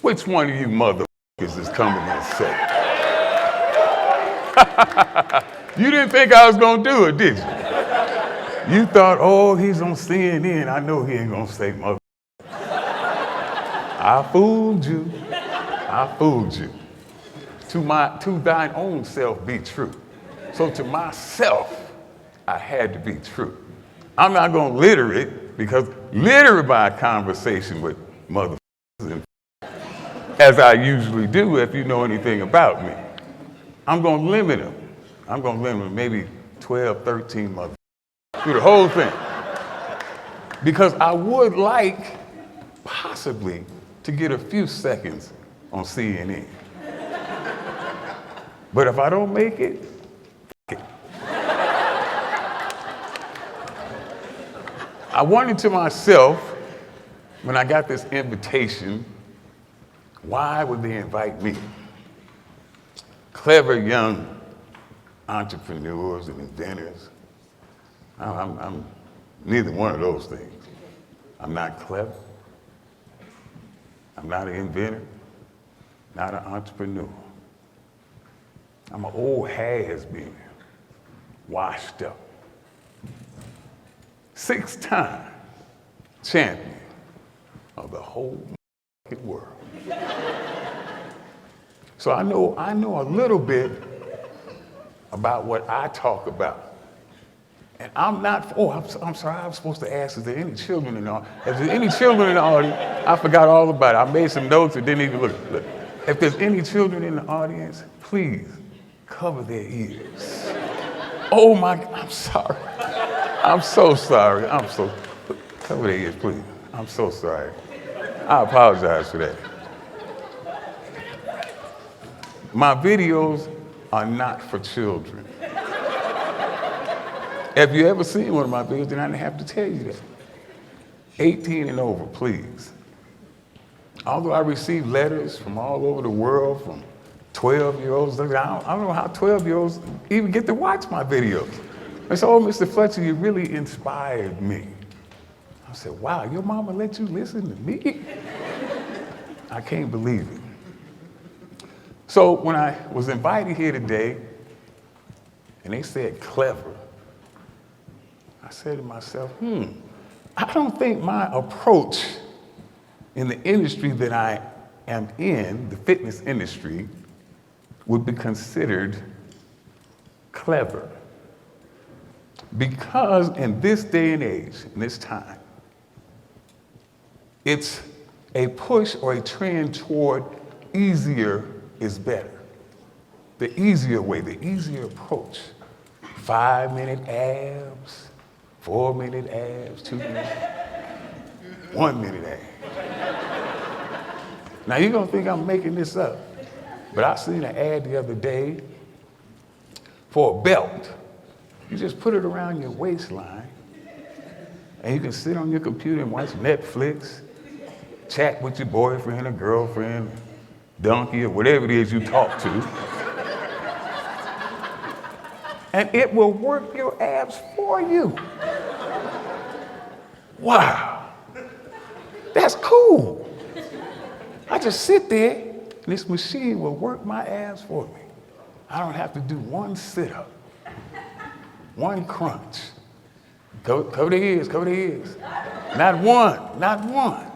Which one of you motherfuckers is coming and say? You didn't think I was gonna do it, did you? You thought, oh, he's on CNN. I know he ain't gonna say mother. I fooled you. I fooled you. To thine own self be true. So to myself, I had to be true. I'm not gonna litter it, because litter my conversation with motherfuckers, as I usually do if you know anything about me. I'm gonna limit them. I'm gonna limit them maybe 12, 13 motherfuckers through the whole thing. Because I would like, possibly, to get a few seconds on CNN. But if I don't make it, f*** it. I wondered to myself, when I got this invitation, why would they invite me? Clever young entrepreneurs and inventors. I'm neither one of those things. I'm not clever. I'm not an inventor, not an entrepreneur. I'm an old has-been, washed up. 6-time champion of the whole world. So I know a little bit about what I talk about. And I'm not, I'm sorry, I was supposed to ask, is there any children in the audience? If there's any children in the audience, I forgot all about it. I made some notes and didn't even look. If there's any children in the audience, please cover their ears. Oh my, I'm sorry. I'm so sorry. Cover their ears, please. I'm so sorry. I apologize for that. My videos are not for children. If you ever seen one of my videos, then I didn't have to tell you that. 18 and over, please. Although I receive letters from all over the world, from 12-year-olds, I don't know how 12-year-olds even get to watch my videos. They say, oh, Mr. Fletcher, you really inspired me. I said, wow, your mama let you listen to me? I can't believe it. So when I was invited here today, and they said clever, I said to myself, I don't think my approach in the industry that I am in, the fitness industry, would be considered clever. Because in this day and age, in this time, it's a push or a trend toward easier is better. The easier way, the easier approach. 5-minute abs, 4-minute abs, 2-minute, 1-minute abs. Now you're gonna think I'm making this up, but I seen an ad the other day for a belt. You just put it around your waistline, and you can sit on your computer and watch Netflix, chat with your boyfriend or girlfriend, donkey, or whatever it is you talk to. And it will work your abs for you. Wow, that's cool. I just sit there, and this machine will work my abs for me. I don't have to do one sit-up, one crunch. Cover the ears, cover the ears. Not one.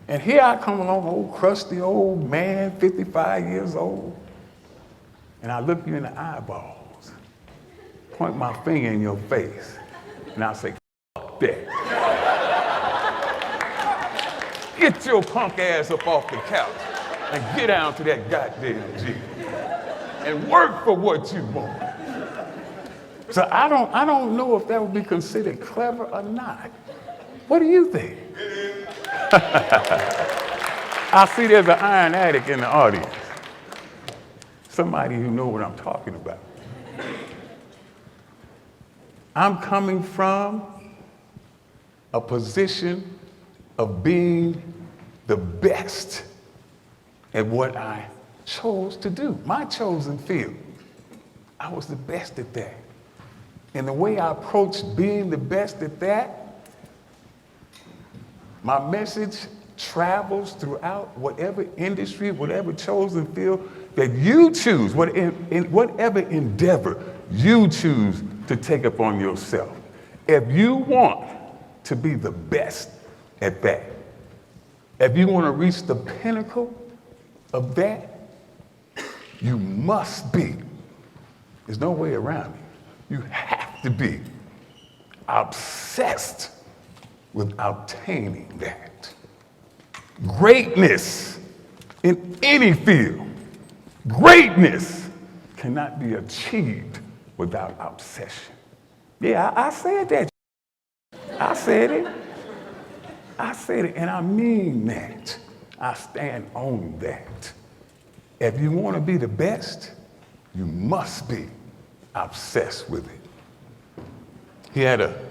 And here I come along, old crusty old man, 55 years old, and I look you in the eyeballs, point my finger in your face, and I say, fuck that. Get your punk ass up off the couch and get down to that goddamn gym and work for what you want. So I don't know if that would be considered clever or not. What do you think? I see there's an iron addict in the audience. Somebody who knows what I'm talking about. I'm coming from a position of being the best at what I chose to do, my chosen field. I was the best at that. And the way I approached being the best at that, my message travels throughout whatever industry, whatever chosen field that you choose, in whatever endeavor you choose to take upon yourself. If you want to be the best at that, if you want to reach the pinnacle of that, you must be. There's no way around it. You have to be obsessed with obtaining that. Greatness in any field, greatness cannot be achieved without obsession. Yeah, I said that. I said it. I said it, and I mean that. I stand on that. If you want to be the best, you must be obsessed with it. He had a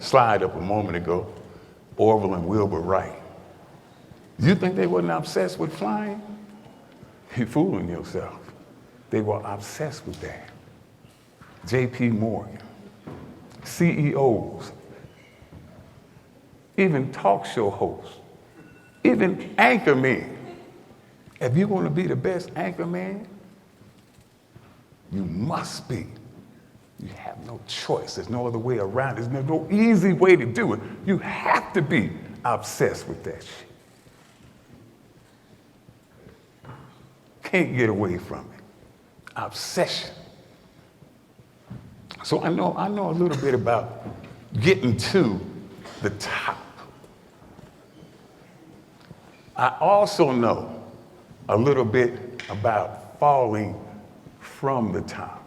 slide up a moment ago, Orville and Wilbur Wright. You think they wasn't obsessed with flying? You're fooling yourself. They were obsessed with that. J.P. Morgan, CEOs, even talk show hosts, even anchormen. If you want to be the best anchorman, you must be. You have no choice. There's no other way around it. There's no easy way to do it. You have to be obsessed with that shit. Can't get away from it. Obsession. So I know a little bit about getting to the top. I also know a little bit about falling from the top.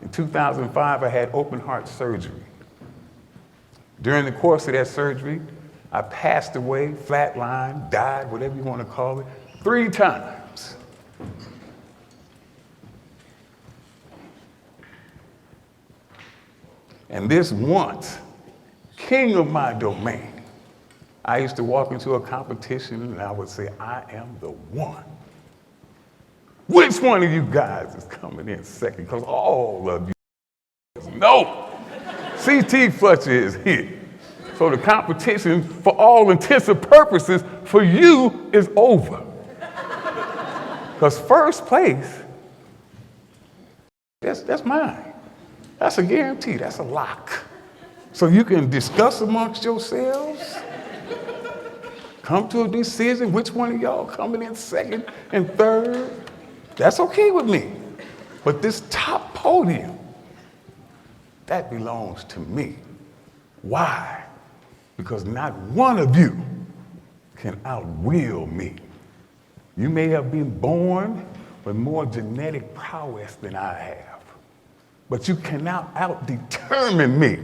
In 2005, I had open heart surgery. During the course of that surgery, I passed away, flatlined, died, whatever you want to call it, 3 times. And this once, king of my domain, I used to walk into a competition and I would say, I am the one. Which one of you guys is coming in second? Because all of you know C.T. Fletcher is here. So the competition, for all intents and purposes, for you is over. Because first place, that's mine. That's a guarantee, that's a lock. So you can discuss amongst yourselves, come to a decision, which one of y'all coming in second and third. That's okay with me. But this top podium, that belongs to me. Why? Because not one of you can outwill me. You may have been born with more genetic prowess than I have, but you cannot out-determine me.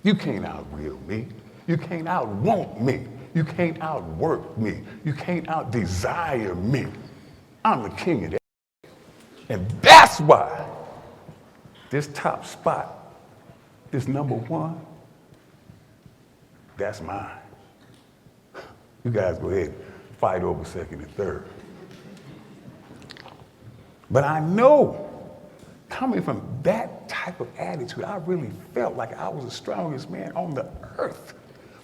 You can't outwill me. You can't out-want me. You can't outwork me. You can't out-desire me. I'm the king of that. And that's why this top spot, this number 1, that's mine. You guys go ahead and fight over second and third. But I know, coming from that type of attitude, I really felt like I was the strongest man on the earth.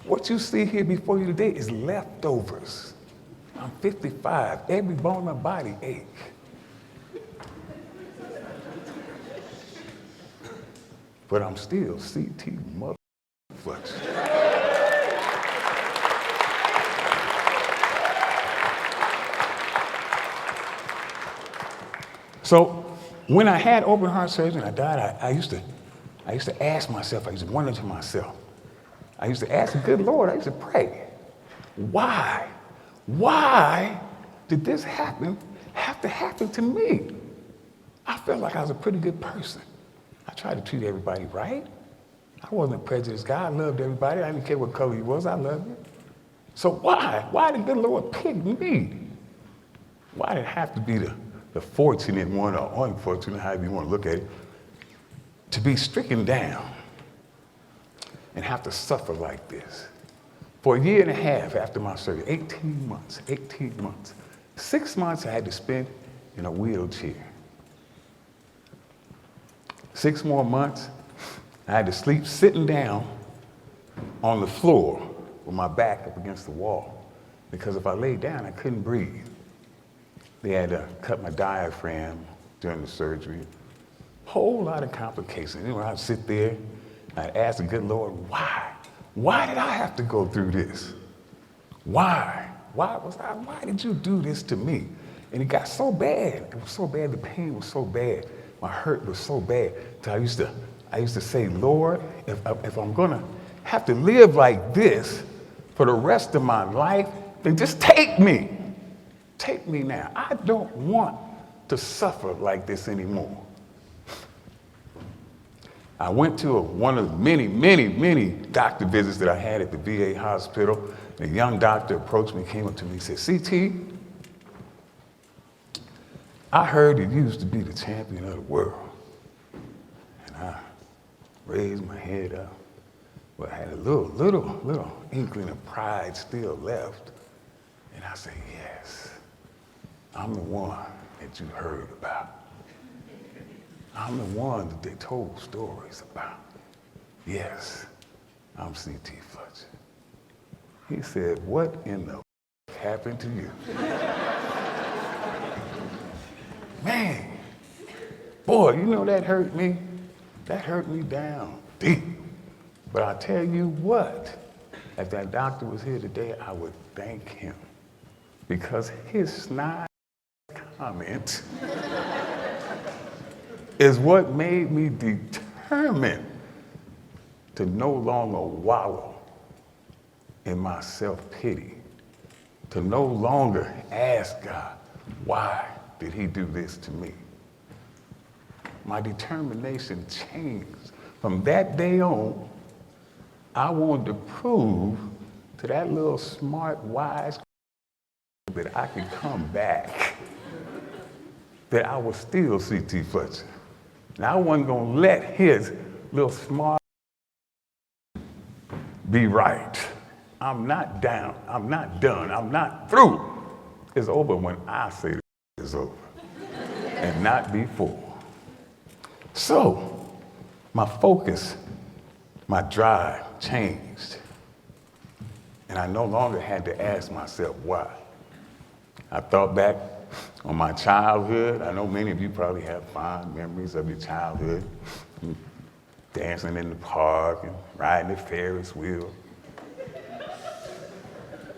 What you see here before you today is leftovers. I'm 55, every bone in my body ache. But I'm still C.T. mother Fletcher. So when I had open heart surgery and I died, I used to ask myself, I used to wonder to myself, I used to ask the good Lord, I used to pray, why did this have to happen to me? I felt like I was a pretty good person. I tried to treat everybody right. I wasn't a prejudiced guy. I loved everybody. I didn't care what color you was. I loved you. So why? Why did the Lord pick me? Why did it have to be the fortunate one or unfortunate, however you want to look at it, to be stricken down and have to suffer like this? For a year and a half after my surgery, 18 months. 6 months I had to spend in a wheelchair. 6 more months, I had to sleep sitting down on the floor with my back up against the wall because if I laid down, I couldn't breathe. They had to cut my diaphragm during the surgery. Whole lot of complications. You know, I'd sit there, I'd ask the good Lord, why? Why did I have to go through this? Why? Why did you do this to me? And it got so bad. It was so bad. The pain was so bad. My hurt was so bad. So I used to say, Lord, if I'm gonna have to live like this for the rest of my life, then just take me. Take me now. I don't want to suffer like this anymore. I went to one of the many doctor visits that I had at the VA hospital. A young doctor approached me, came up to me and said, CT, I heard that you used to be the champion of the world. And I raised my head up, but I had a little inkling of pride still left. And I said, yes, I'm the one that you heard about. I'm the one that they told stories about. Yes, I'm C.T. Fletcher. He said, what in the happened to you? Man, boy, you know that hurt me. That hurt me down deep. But I tell you what, if that doctor was here today, I would thank him because his snide comment is what made me determined to no longer wallow in my self-pity, to no longer ask God, why did he do this to me? My determination changed. From that day on, I wanted to prove to that little smart, wise that I could come back, that I was still C.T. Fletcher. And I wasn't gonna let his little smart be right. I'm not down, I'm not done, I'm not through. It's over when I say it's over, and not before. So, my focus, my drive changed. And I no longer had to ask myself why. I thought back on my childhood. I know many of you probably have fond memories of your childhood, dancing in the park and riding the Ferris wheel.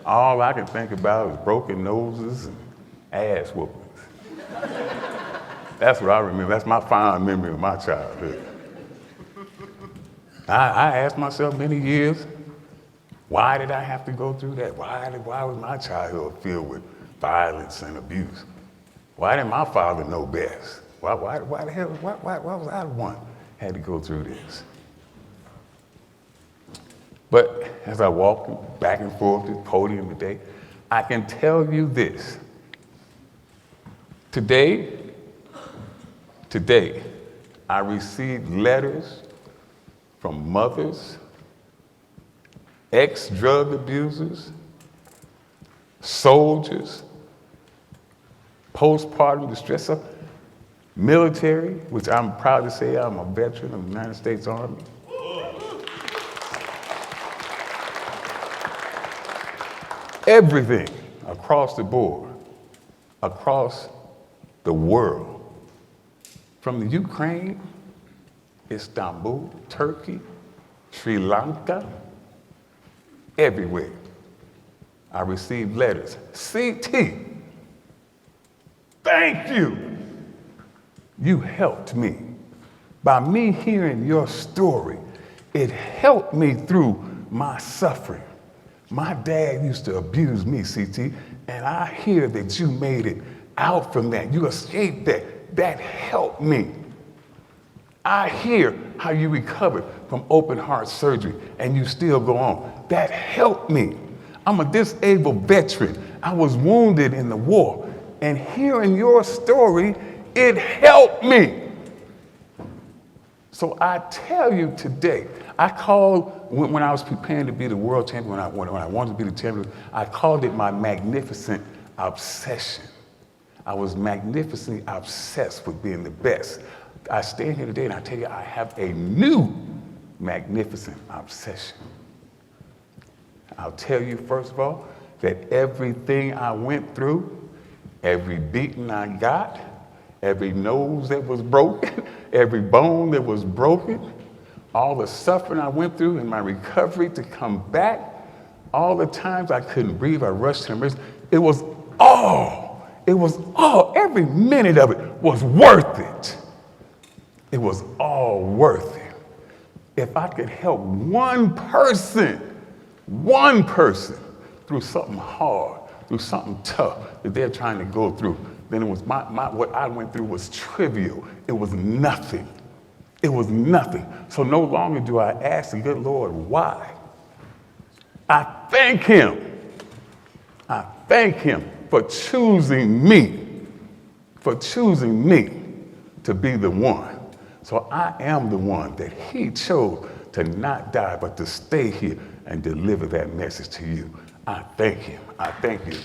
All I can think about is broken noses and ass whoopings. That's what I remember. That's my fond memory of my childhood. I asked myself many years, why did I have to go through that? Why was my childhood filled with violence and abuse? Why didn't my father know best? Why the hell, why was I the one had to go through this? But as I walk back and forth to the podium today, I can tell you this. Today, I received letters from mothers, ex-drug abusers, soldiers, postpartum distress, military, which I'm proud to say I'm a veteran of the United States Army. Everything across the board, across the world, from the Ukraine, Istanbul, Turkey, Sri Lanka, everywhere. I received letters. CT, thank you. You helped me. By me hearing your story, it helped me through my suffering. My dad used to abuse me, CT, and I hear that you made it out from that. You escaped that. That helped me. I hear how you recovered from open heart surgery and you still go on. That helped me. I'm a disabled veteran. I was wounded in the war, and hearing your story, it helped me. So I tell you today, I called, when I was preparing to be the world champion, when I wanted to be the champion, I called it my magnificent obsession. I was magnificently obsessed with being the best. I stand here today and I tell you, I have a new magnificent obsession. I'll tell you, first of all, that everything I went through, every beating I got, every nose that was broken, every bone that was broken, all the suffering I went through in my recovery to come back, all the times I couldn't breathe, I rushed to the emergency, it was all, every minute of it was worth it. It was all worth it. If I could help one person through something hard, through something tough that they're trying to go through, then it was what I went through was trivial. It was nothing. It was nothing. So no longer do I ask the good Lord why. I thank him. I thank him for choosing me to be the one. So I am the one that he chose to not die, but to stay here and deliver that message to you. I thank him. I thank you.